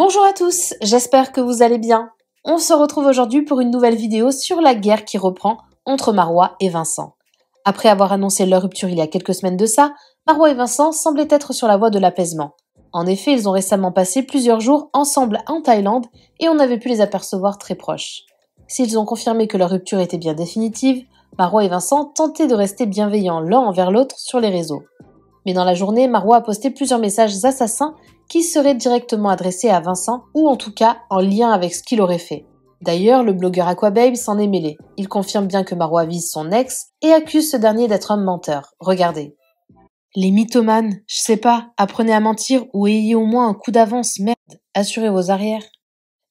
Bonjour à tous, j'espère que vous allez bien. On se retrouve aujourd'hui pour une nouvelle vidéo sur la guerre qui reprend entre Marois et Vincent. Après avoir annoncé leur rupture il y a quelques semaines de ça, Marois et Vincent semblaient être sur la voie de l'apaisement. En effet, ils ont récemment passé plusieurs jours ensemble en Thaïlande et on avait pu les apercevoir très proches. S'ils ont confirmé que leur rupture était bien définitive, Marois et Vincent tentaient de rester bienveillants l'un envers l'autre sur les réseaux. Mais dans la journée, Marois a posté plusieurs messages assassins qui seraient directement adressés à Vincent ou en tout cas en lien avec ce qu'il aurait fait. D'ailleurs, le blogueur Aquababe s'en est mêlé. Il confirme bien que Marois vise son ex et accuse ce dernier d'être un menteur. Regardez. Les mythomanes, je sais pas, apprenez à mentir ou ayez au moins un coup d'avance, merde, assurez vos arrières.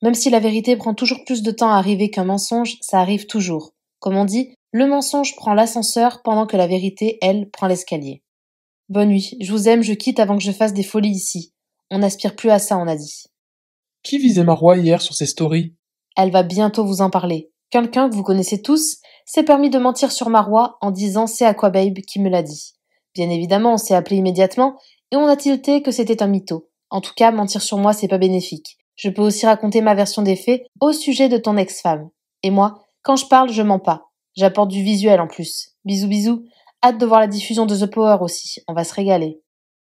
Même si la vérité prend toujours plus de temps à arriver qu'un mensonge, ça arrive toujours. Comme on dit, le mensonge prend l'ascenseur pendant que la vérité, elle, prend l'escalier. Bonne nuit, je vous aime, je quitte avant que je fasse des folies ici. On n'aspire plus à ça, on a dit. Qui visait Marois hier sur ses stories? Elle va bientôt vous en parler. Quelqu'un que vous connaissez tous s'est permis de mentir sur Marois en disant c'est Aquababe qui me l'a dit. Bien évidemment, on s'est appelé immédiatement et on a tilté que c'était un mytho. En tout cas, mentir sur moi, c'est pas bénéfique. Je peux aussi raconter ma version des faits au sujet de ton ex-femme. Et moi, quand je parle, je mens pas. J'apporte du visuel en plus. Bisous bisous. Hâte de voir la diffusion de The Power aussi. On va se régaler.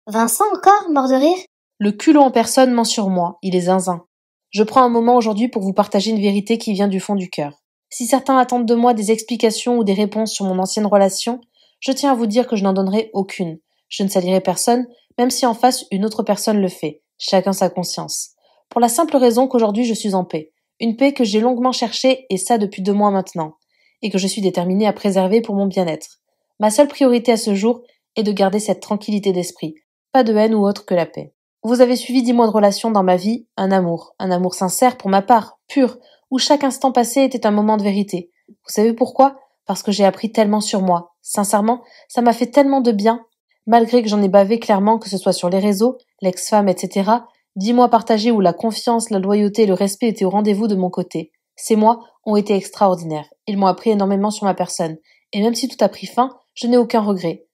Vincent encore, mort de rire? Le culot en personne ment sur moi. Il est zinzin. Je prends un moment aujourd'hui pour vous partager une vérité qui vient du fond du cœur. Si certains attendent de moi des explications ou des réponses sur mon ancienne relation, je tiens à vous dire que je n'en donnerai aucune. Je ne salirai personne, même si en face une autre personne le fait. Chacun sa conscience. Pour la simple raison qu'aujourd'hui je suis en paix. Une paix que j'ai longuement cherchée, et ça depuis 2 mois maintenant. Et que je suis déterminée à préserver pour mon bien-être. Ma seule priorité à ce jour est de garder cette tranquillité d'esprit. Pas de haine ou autre que la paix. Vous avez suivi 10 mois de relation dans ma vie, un amour sincère pour ma part, pur, où chaque instant passé était un moment de vérité. Vous savez pourquoi? Parce que j'ai appris tellement sur moi. Sincèrement, ça m'a fait tellement de bien. Malgré que j'en ai bavé clairement, que ce soit sur les réseaux, l'ex-femme, etc., 10 mois partagés où la confiance, la loyauté et le respect étaient au rendez-vous de mon côté. Ces mois ont été extraordinaires. Ils m'ont appris énormément sur ma personne. Et même si tout a pris fin, je n'ai aucun regret.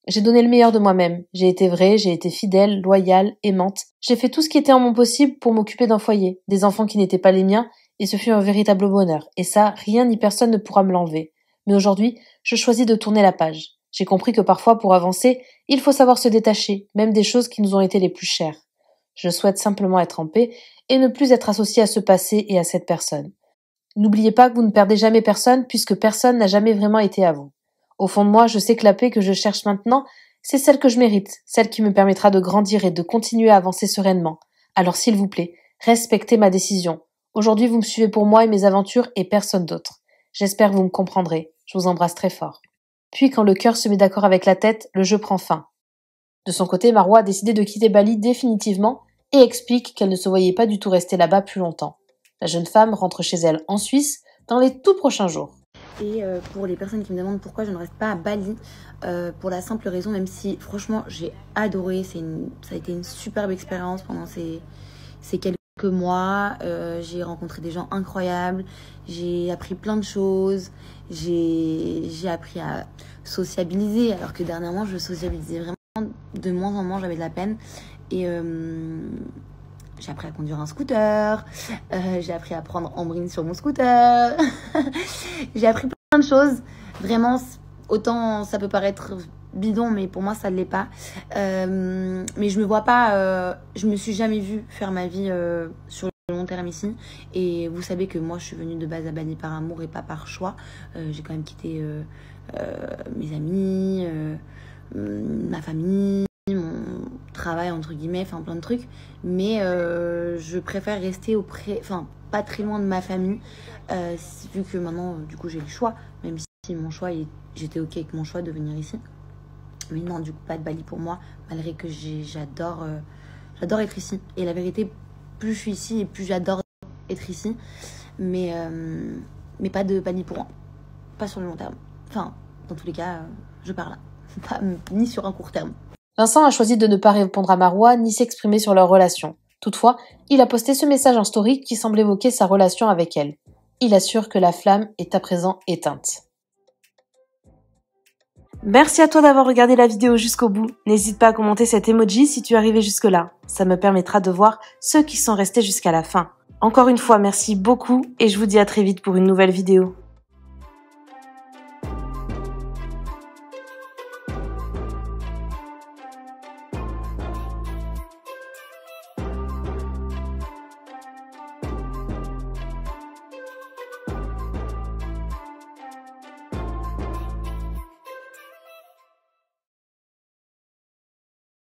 J'ai donné le meilleur de moi-même. J'ai été vraie, j'ai été fidèle, loyale, aimante. J'ai fait tout ce qui était en mon possible pour m'occuper d'un foyer, des enfants qui n'étaient pas les miens, et ce fut un véritable bonheur. Et ça, rien ni personne ne pourra me l'enlever. Mais aujourd'hui, je choisis de tourner la page. J'ai compris que parfois, pour avancer, il faut savoir se détacher, même des choses qui nous ont été les plus chères. Je souhaite simplement être en paix et ne plus être associée à ce passé et à cette personne. N'oubliez pas que vous ne perdez jamais personne puisque personne n'a jamais vraiment été à vous. Au fond de moi, je sais que la paix que je cherche maintenant, c'est celle que je mérite, celle qui me permettra de grandir et de continuer à avancer sereinement. Alors s'il vous plaît, respectez ma décision. Aujourd'hui, vous me suivez pour moi et mes aventures et personne d'autre. J'espère que vous me comprendrez. Je vous embrasse très fort. Puis quand le cœur se met d'accord avec la tête, le jeu prend fin. De son côté, Marois a décidé de quitter Bali définitivement et explique qu'elle ne se voyait pas du tout rester là-bas plus longtemps. La jeune femme rentre chez elle en Suisse dans les tout prochains jours. Et pour les personnes qui me demandent pourquoi je ne reste pas à Bali, pour la simple raison, même si franchement j'ai adoré, ça a été une superbe expérience pendant ces quelques mois. J'ai rencontré des gens incroyables, j'ai appris plein de choses, j'ai appris à sociabiliser, alors que dernièrement je sociabilisais vraiment de moins en moins, j'avais de la peine. Et j'ai appris à conduire un scooter, j'ai appris à prendre Ambrine sur mon scooter, j'ai appris plein de choses. Vraiment, autant ça peut paraître bidon, mais pour moi ça ne l'est pas. Mais je me vois pas, je me suis jamais vue faire ma vie sur le long terme ici. Et vous savez que moi je suis venue de base à Bali par amour et pas par choix. J'ai quand même quitté mes amis, ma famille, mon travail entre guillemets, enfin plein de trucs, mais je préfère rester pas très loin de ma famille, vu que maintenant du coup j'ai le choix, même si mon choix j'étais ok avec mon choix de venir ici, mais non, du coup pas de Bali pour moi, malgré que j'adore être ici. Et la vérité, plus je suis ici et plus j'adore être ici, mais pas de Bali pour moi, pas sur le long terme. Enfin, dans tous les cas, je pars là, pas, ni sur un court terme. Vincent a choisi de ne pas répondre à Marois ni s'exprimer sur leur relation. Toutefois, il a posté ce message en story qui semble évoquer sa relation avec elle. Il assure que la flamme est à présent éteinte. Merci à toi d'avoir regardé la vidéo jusqu'au bout. N'hésite pas à commenter cet emoji si tu es arrivé jusque-là. Ça me permettra de voir ceux qui sont restés jusqu'à la fin. Encore une fois, merci beaucoup et je vous dis à très vite pour une nouvelle vidéo.